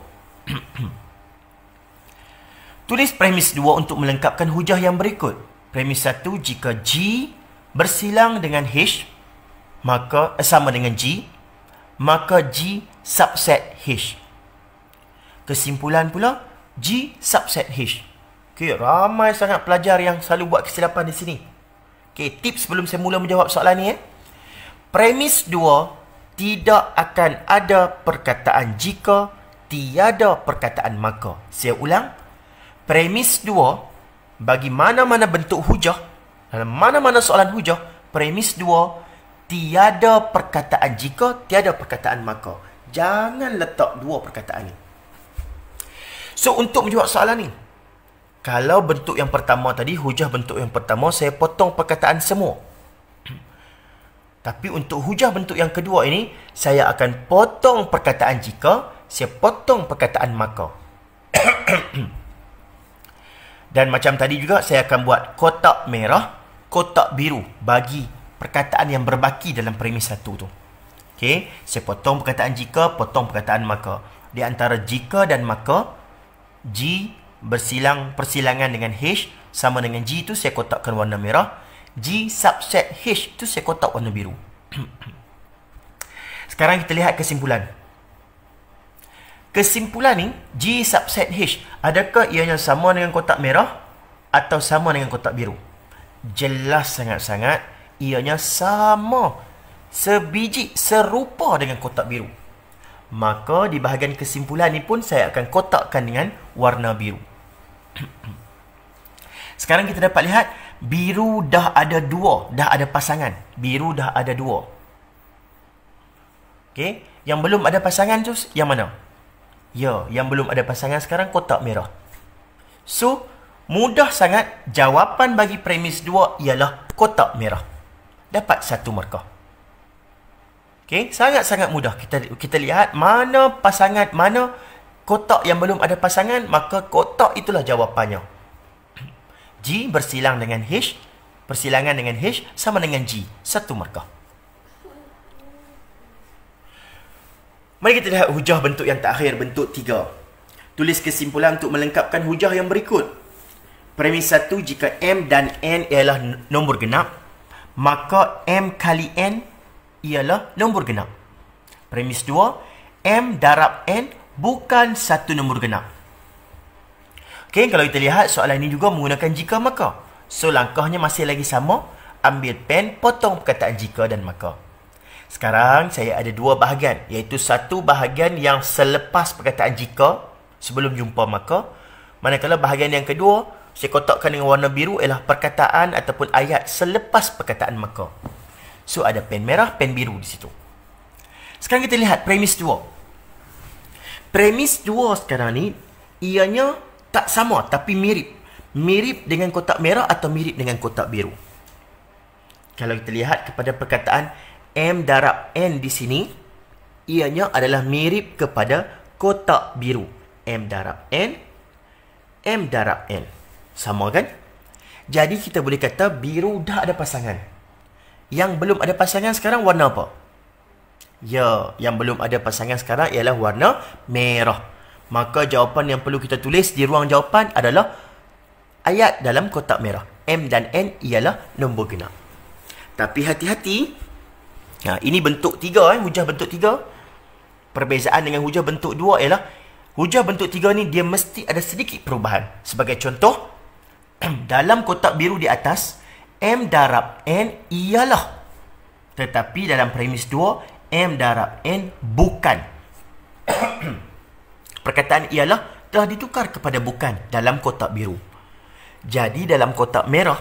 Tulis premis 2 untuk melengkapkan hujah yang berikut. Premis 1, jika G bersilang dengan H, maka sama dengan G, maka G subset H. Kesimpulan pula, G subset H. Okay, ramai sangat pelajar yang selalu buat kesilapan di sini. Okay, tips sebelum saya mula menjawab soalan ni. Premis 2, tidak akan ada perkataan jika, tiada perkataan maka. Saya ulang. Premis 2, bagi mana-mana bentuk hujah, dalam mana-mana soalan hujah, premis 2, tiada perkataan jika, tiada perkataan maka. Jangan letak 2 perkataan ni. So, untuk menjawab soalan ni, kalau bentuk yang pertama tadi, hujah bentuk yang pertama, saya potong perkataan semua. Tapi untuk hujah bentuk yang kedua ini, saya akan potong perkataan jika, saya potong perkataan maka. Dan macam tadi juga, saya akan buat kotak merah, kotak biru bagi perkataan yang berbaki dalam premis 1 tu. Okay, saya potong perkataan jika, potong perkataan maka. Di antara jika dan maka, G persilangan dengan H sama dengan G tu saya kotakkan warna merah. G subset H tu saya kotak warna biru. Sekarang kita lihat kesimpulan. Kesimpulan ni, G subset H, adakah ianya sama dengan kotak merah atau sama dengan kotak biru? Jelas sangat-sangat ianya sama, sebiji, serupa dengan kotak biru. Maka di bahagian kesimpulan ni pun saya akan kotakkan dengan warna biru. Sekarang kita dapat lihat biru dah ada 2, dah ada pasangan. Biru dah ada 2. Okey, yang belum ada pasangan tu yang mana? Ya, yang belum ada pasangan sekarang kotak merah. So, mudah sangat jawapan bagi premis 2 ialah kotak merah. Dapat 1 markah. Okey, sangat-sangat mudah. Kita lihat mana pasangan, mana kotak yang belum ada pasangan, maka kotak itulah jawapannya. G bersilang dengan H, persilangan dengan H sama dengan G. 1 markah. Mari kita lihat hujah bentuk yang terakhir, bentuk 3. Tulis kesimpulan untuk melengkapkan hujah yang berikut. Premis 1, jika M dan N ialah nombor genap, maka M kali N ialah nombor genap. Premis 2, M darab N bukan satu nombor genap. Okey, kalau kita lihat soalan ini juga menggunakan jika maka. So, langkahnya masih lagi sama. Ambil pen, potong perkataan jika dan maka. Sekarang, saya ada 2 bahagian. Iaitu satu bahagian yang selepas perkataan jika, sebelum jumpa maka. Manakala bahagian yang kedua, saya kotakkan dengan warna biru ialah perkataan ataupun ayat selepas perkataan maka. So, ada pen merah, pen biru di situ. Sekarang kita lihat premis 2. Premis 2 sekarang ni, ianya tak sama tapi mirip. Mirip dengan kotak merah atau mirip dengan kotak biru. Kalau kita lihat kepada perkataan M darab N di sini, ianya adalah mirip kepada kotak biru. M darab N, M darab N. Sama kan? Jadi kita boleh kata biru dah ada pasangan. Yang belum ada pasangan sekarang warna apa? Ya, yang belum ada pasangan sekarang ialah warna merah. Maka jawapan yang perlu kita tulis di ruang jawapan adalah ayat dalam kotak merah. M dan N ialah nombor genap. Tapi hati-hati. Ini bentuk 3, hujah bentuk 3. Perbezaan dengan hujah bentuk 2 ialah hujah bentuk 3 ni dia mesti ada sedikit perubahan. Sebagai contoh, dalam kotak biru di atas, M darab N ialah. Tetapi dalam premis 2, M darab N bukan. Perkataan ialah telah ditukar kepada bukan dalam kotak biru. Jadi dalam kotak merah,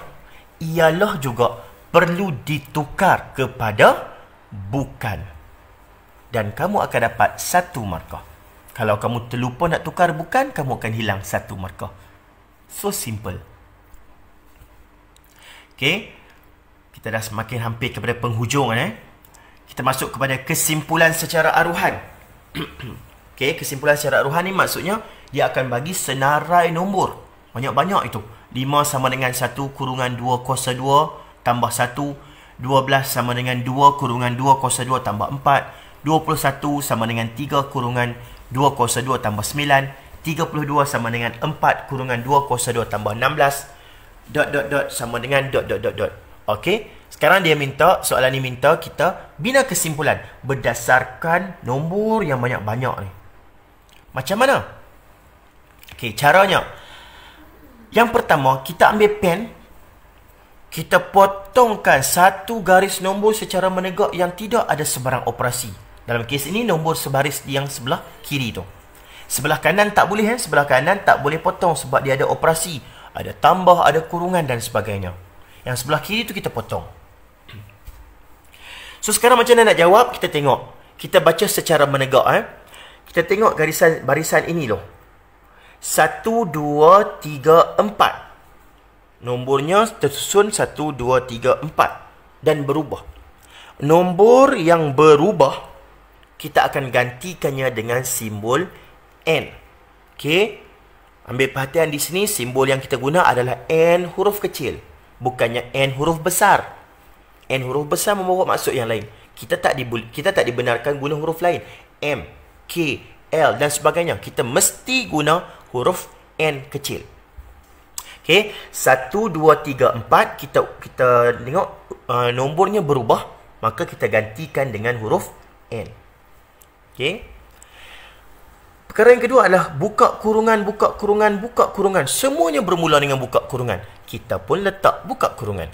ialah juga perlu ditukar kepada bukan. Dan kamu akan dapat 1 markah. Kalau kamu terlupa nak tukar bukan, kamu akan hilang 1 markah. So simple. Okay. Kita dah semakin hampir kepada penghujung. Kita masuk kepada kesimpulan secara aruhan. Okay, kesimpulan secara aruhan ni maksudnya dia akan bagi senarai nombor. Banyak-banyak itu. 5 sama dengan 1 kurungan 2 kuasa 2 tambah 1. 12 sama dengan 2 kurungan 2 kuasa 2 tambah 4. 21 sama dengan 3 kurungan 2 kuasa 2 tambah 9. 32 sama dengan 4 kurungan 2 kuasa 2 tambah 16. Sama dengan ... Okey. Sekarang dia minta, soalan ni minta kita bina kesimpulan berdasarkan nombor yang banyak-banyak ni. Macam mana? Okey, caranya. Yang pertama, kita ambil pen. Kita potongkan satu garis nombor secara menegak yang tidak ada sebarang operasi. Dalam kes ini, nombor sebaris yang sebelah kiri tu. Sebelah kanan tak boleh. Sebelah kanan tak boleh potong sebab dia ada operasi. Ada tambah, ada kurungan dan sebagainya. Yang sebelah kiri tu kita potong. So, sekarang macam mana nak jawab? Kita tengok. Kita baca secara menegak. Kita tengok barisan ini loh. 1, 2, 3, 4. Nombornya tersusun 1, 2, 3, 4. Dan berubah. Nombor yang berubah, kita akan gantikannya dengan simbol N. Okey. Ambil perhatian di sini, simbol yang kita guna adalah N huruf kecil. Bukannya N huruf besar. N huruf besar membawa maksud yang lain. Kita tak dibenarkan guna huruf lain. M, K, L dan sebagainya. Kita mesti guna huruf N kecil. Okey, 1, 2, 3, 4. Kita tengok nombornya berubah. Maka kita gantikan dengan huruf N. Okey. Perkara yang kedua adalah buka kurungan, buka kurungan, buka kurungan. Semuanya bermula dengan buka kurungan. Kita pun letak buka kurungan.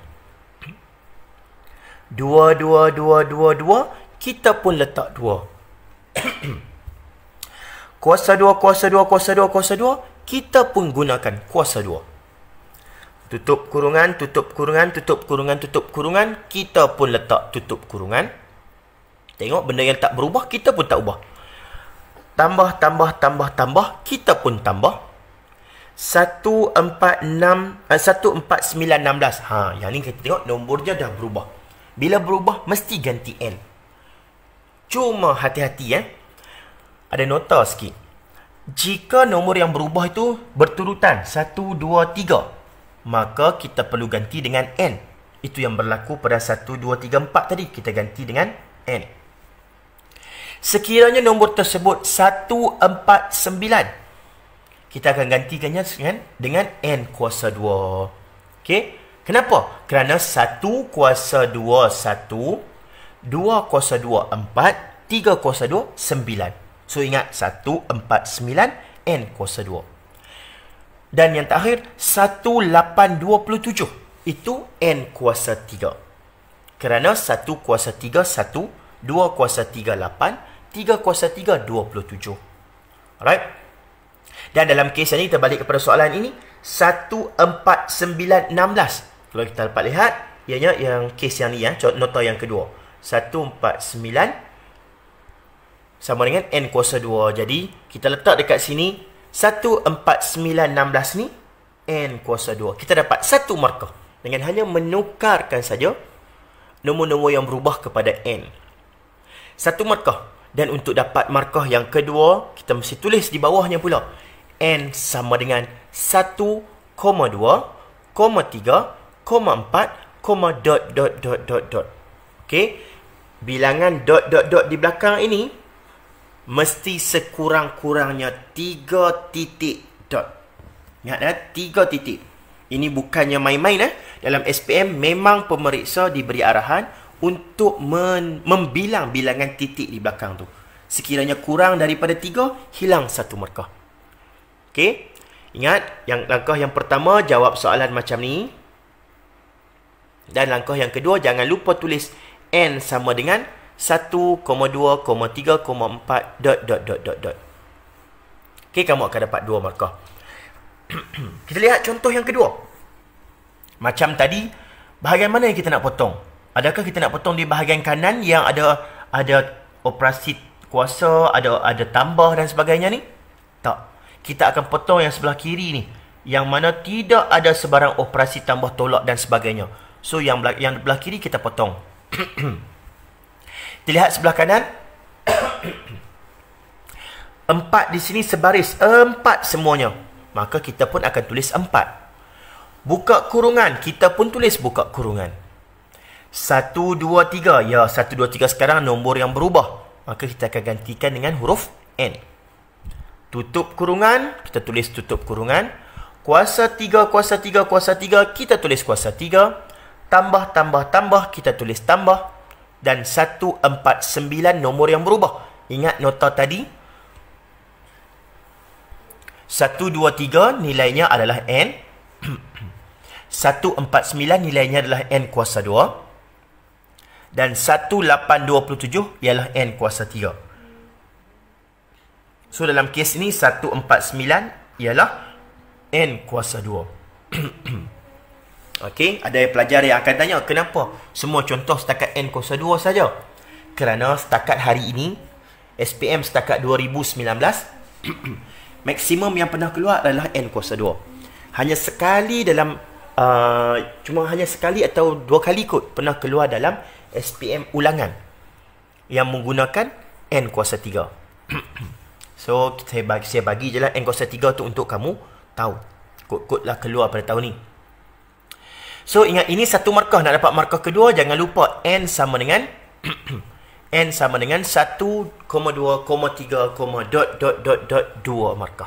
2, 2, 2, 2, 2. Kita pun letak 2. Kuasa 2, kuasa 2, kuasa 2, kuasa 2. Kita pun gunakan kuasa 2. Tutup kurungan, tutup kurungan, tutup kurungan, tutup kurungan. Kita pun letak tutup kurungan. Tengok benda yang tak berubah, kita pun tak ubah. Tambah, tambah, tambah, tambah. Kita pun tambah. 1, 4, 9, 16. Yang ni kita tengok nombornya dah berubah. Bila berubah, mesti ganti N. Cuma hati-hati ada nota sikit. Jika nombor yang berubah itu berturutan 1, 2, 3. maka kita perlu ganti dengan N. Itu yang berlaku pada 1, 2, 3, 4 tadi. Kita ganti dengan N. Sekiranya nombor tersebut 149, kita akan gantikannya dengan N kuasa 2. Okey? Kenapa? Kerana 1 kuasa 2, 1. 2 kuasa 2, 4. 3 kuasa 2, 9. So, ingat 149 N kuasa 2. Dan yang terakhir, 1827. Itu N kuasa 3. Kerana 1 kuasa 3, 1. 2 kuasa 3, 8. 3 kuasa 3, 27. Alright? Dan dalam kes ini, kita balik kepada soalan ini. 14916. Kalau kita dapat lihat, ianya yang kes yang ni ya, nota yang kedua. 149 sama dengan N kuasa 2. Jadi, kita letak dekat sini 14916 ni N kuasa 2. Kita dapat satu markah dengan hanya menukarkan saja nombor-nombor yang berubah kepada N. Satu markah. Dan untuk dapat markah yang kedua, kita mesti tulis di bawahnya pula. N sama dengan 1, 2, 3, 4, dot. Okey. Bilangan dot di belakang ini mesti sekurang-kurangnya 3 titik dot. Ingat 3 titik. Ini bukannya main-main Dalam SPM memang pemeriksa diberi arahan untuk membilang bilangan titik di belakang tu. Sekiranya kurang daripada 3, hilang satu markah. Okey. Ingat, langkah yang pertama jawab soalan macam ni. Dan langkah yang kedua, jangan lupa tulis N sama dengan 1, 2, 3, 4, dot. Okey, kamu akan dapat 2 markah. Kita lihat contoh yang kedua. Macam tadi, bahagian mana yang kita nak potong? Adakah kita nak potong di bahagian kanan yang ada operasi kuasa, ada tambah dan sebagainya ni? Tak. Kita akan potong yang sebelah kiri ni, yang mana tidak ada sebarang operasi tambah tolak dan sebagainya. So, yang belah kiri kita potong. Kita lihat sebelah kanan. 4 di sini sebaris. 4 semuanya. Maka kita pun akan tulis 4. Buka kurungan. Kita pun tulis buka kurungan. 1, 2, 3. Ya, 1, 2, 3 sekarang nombor yang berubah. Maka kita akan gantikan dengan huruf N. Tutup kurungan. Kita tulis tutup kurungan. Kuasa 3, kuasa 3, kuasa 3. Kita tulis kuasa 3. Tambah, kita tulis tambah. Dan 149 nombor yang berubah. Ingat nota tadi. 1, 2, 3 nilainya adalah N. 149 nilainya adalah N kuasa 2. Dan 1827 ialah N kuasa 3. So, dalam kes ini 149 ialah N kuasa 2. Okey, ada pelajar yang akan tanya, kenapa semua contoh setakat N kuasa 2 saja? Kerana setakat hari ini, SPM setakat 2019, maksimum yang pernah keluar adalah N kuasa 2. Hanya sekali dalam, hanya sekali atau 2 kali kot pernah keluar dalam SPM ulangan yang menggunakan N kuasa 3. So, saya bagi je lah N kuasa 3 tu untuk kamu tahu. Kod-kod lah keluar pada tahun ni. So, ingat, ini satu markah. Nak dapat markah kedua, jangan lupa N sama dengan N sama dengan 1, 2, 3, dot 2 markah.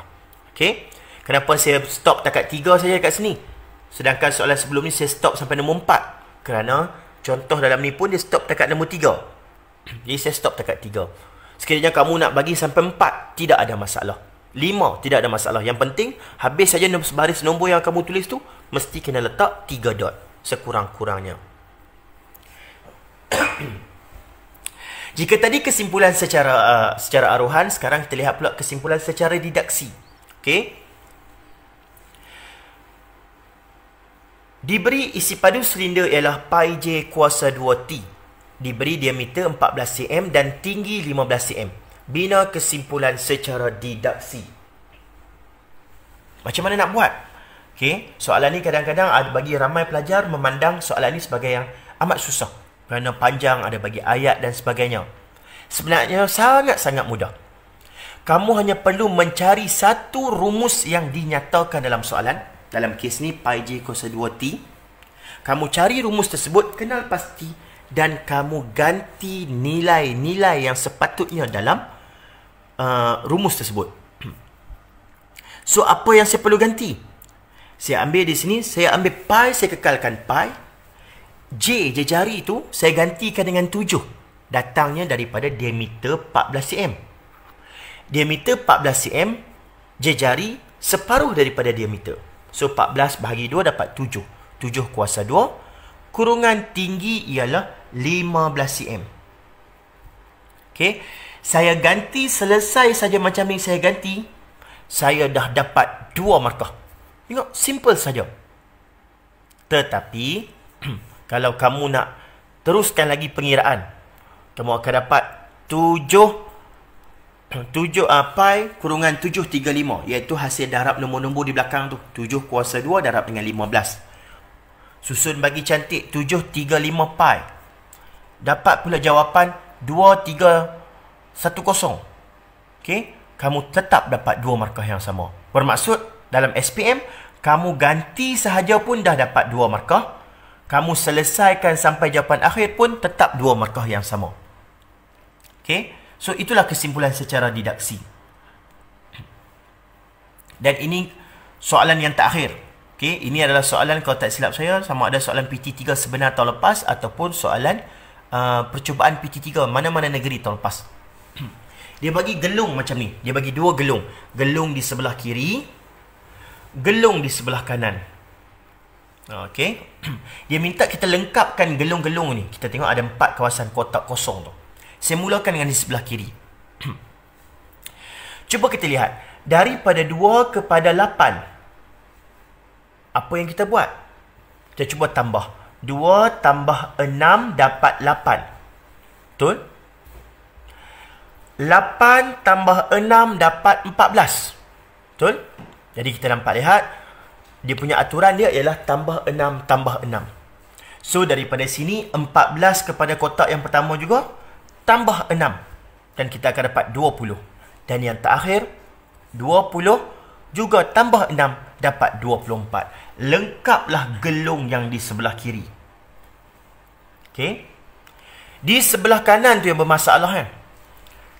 Okey. Kenapa saya stop takat 3 saja kat sini? Sedangkan soalan sebelum ni saya stop sampai nombor 4. Kerana contoh dalam ni pun dia stop takat nombor 3. Jadi saya stop takat 3. Sekiranya kamu nak bagi sampai 4, tidak ada masalah. 5, tidak ada masalah. Yang penting, habis saja baris nombor yang kamu tulis tu, mesti kena letak 3 dot. Sekurang-kurangnya. Jika tadi kesimpulan secara aruhan, sekarang kita lihat pula kesimpulan secara didaksi. Okey. Diberi isi padu silinder ialah pi j kuasa 2T. Diberi diameter 14 cm dan tinggi 15 cm. Bina kesimpulan secara didaksi. Macam mana nak buat? Okey, soalan ni kadang-kadang bagi ramai pelajar memandang soalan ni sebagai yang amat susah. Kerana panjang, ada bagi ayat dan sebagainya. Sebenarnya sangat-sangat mudah. Kamu hanya perlu mencari satu rumus yang dinyatakan dalam soalan dalam kes ni pi j kuasa 2t. Kamu cari rumus tersebut, kenal pasti, dan kamu ganti nilai-nilai yang sepatutnya dalam rumus tersebut. So, apa yang saya perlu ganti? Saya ambil di sini, saya ambil pi, saya kekalkan pi. J jari itu, saya gantikan dengan 7. Datangnya daripada diameter 14 cm. Diameter 14 cm, J jari separuh daripada diameter. So, 14 bahagi 2 dapat 7. 7 kuasa 2. Kurungan tinggi ialah 15 cm. Okay. Saya ganti, selesai saja macam yang saya ganti, saya dah dapat 2 markah. Tengok, simple saja. Tetapi, kalau kamu nak teruskan lagi pengiraan, kamu akan dapat 7 pi kurungan 735, iaitu hasil darab nombor-nombor di belakang tu. 7 kuasa 2 darab dengan 15. Susun bagi cantik, 735 pi. Dapat pula jawapan 2310. Okey, kamu tetap dapat 2 markah yang sama. Bermaksud dalam SPM, kamu ganti sahaja pun dah dapat 2 markah. Kamu selesaikan sampai jawapan akhir pun tetap 2 markah yang sama. Okey, so itulah kesimpulan secara didaksi. Dan ini soalan yang terakhir. Okey, ini adalah soalan, kalau tak silap saya, sama ada soalan PT3 sebenar tahun lepas ataupun soalan percubaan PT3 mana-mana negeri tahun lepas. Dia bagi gelung macam ni. Dia bagi 2 gelung. Gelung di sebelah kiri, gelung di sebelah kanan. Okey. Dia minta kita lengkapkan gelung-gelung ni. Kita tengok ada 4 kawasan kotak kosong tu. Saya mulakan dengan di sebelah kiri. Cuba kita lihat. Daripada 2 kepada 8. Apa yang kita buat? Kita cuba tambah. 2 tambah 6 dapat 8. Betul? 8 tambah 6 dapat 14. Betul? Jadi kita nampak lihat, dia punya aturan dia ialah tambah 6 tambah 6. So daripada sini 14 kepada kotak yang pertama juga tambah 6. Dan kita akan dapat 20. Dan yang terakhir 20 juga tambah 6 dapat 24. Lengkaplah gelung yang di sebelah kiri. Okey. Di sebelah kanan tu yang bermasalah kan.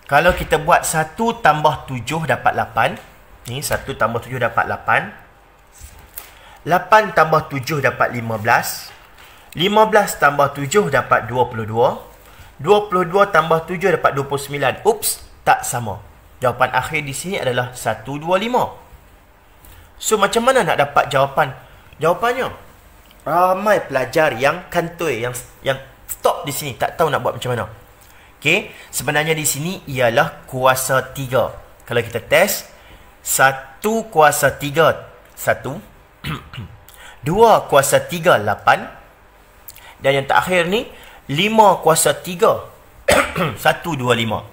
Kalau kita buat 1 tambah 7 dapat 8. Ni 1 tambah 7 dapat 8. 8 tambah 7 dapat 15. 15 tambah 7 dapat 22. 22 tambah 7 dapat 29. Ups, tak sama. Jawapan akhir di sini adalah 125. So macam mana nak dapat jawapannya? Ramai pelajar yang kantoi, yang stop di sini, tak tahu nak buat macam mana. Okey, sebenarnya di sini ialah kuasa 3. Kalau kita test, 1 kuasa 3 1, 2 kuasa 3 8, dan yang terakhir ni 5 kuasa 3 1 2 5.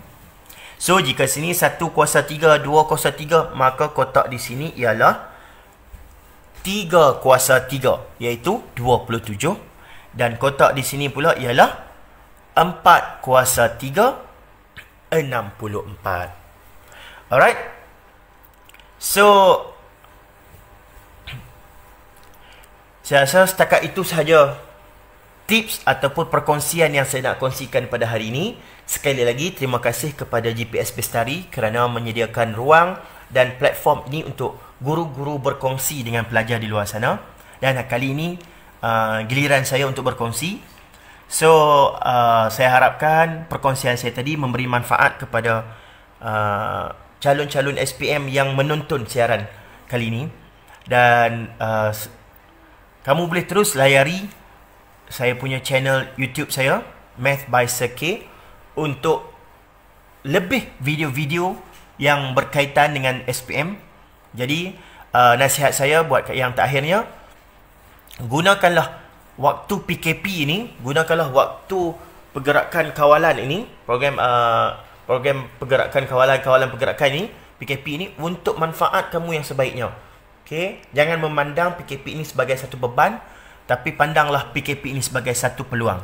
So jika sini 1 kuasa 3 2 kuasa 3, maka kotak di sini ialah 3 kuasa 3, iaitu 27. Dan kotak di sini pula ialah 4 kuasa 3 64. Alright. So saya rasa setakat itu sahaja tips ataupun perkongsian yang saya nak kongsikan pada hari ini. Sekali lagi terima kasih kepada GPS Bestari kerana menyediakan ruang dan platform ini untuk guru-guru berkongsi dengan pelajar di luar sana. Dan kali ini giliran saya untuk berkongsi. So saya harapkan perkongsian saya tadi memberi manfaat kepada calon-calon SPM yang menonton siaran kali ini. Dan kamu boleh terus layari saya punya channel YouTube saya, Math by Sir K, untuk lebih video-video yang berkaitan dengan SPM. Jadi nasihat saya buat yang terakhirnya, gunakanlah waktu PKP ini, gunakanlah waktu pergerakan kawalan ini, program pergerakan kawalan pergerakan ini, PKP ini, untuk manfaat kamu yang sebaiknya. Okey, jangan memandang PKP ini sebagai satu beban, tapi pandanglah PKP ini sebagai satu peluang.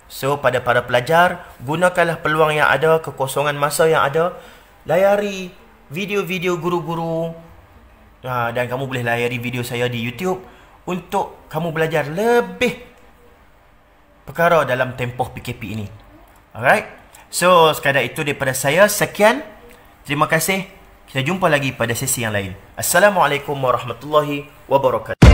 So pada para pelajar, gunakanlah peluang yang ada, kekosongan masa yang ada, layari video-video guru-guru dan kamu boleh layari video saya di YouTube untuk kamu belajar lebih perkara dalam tempoh PKP ini. Alright. So, sekadar itu daripada saya. Sekian. Terima kasih. Kita jumpa lagi pada sesi yang lain. Assalamualaikum warahmatullahi wabarakatuh.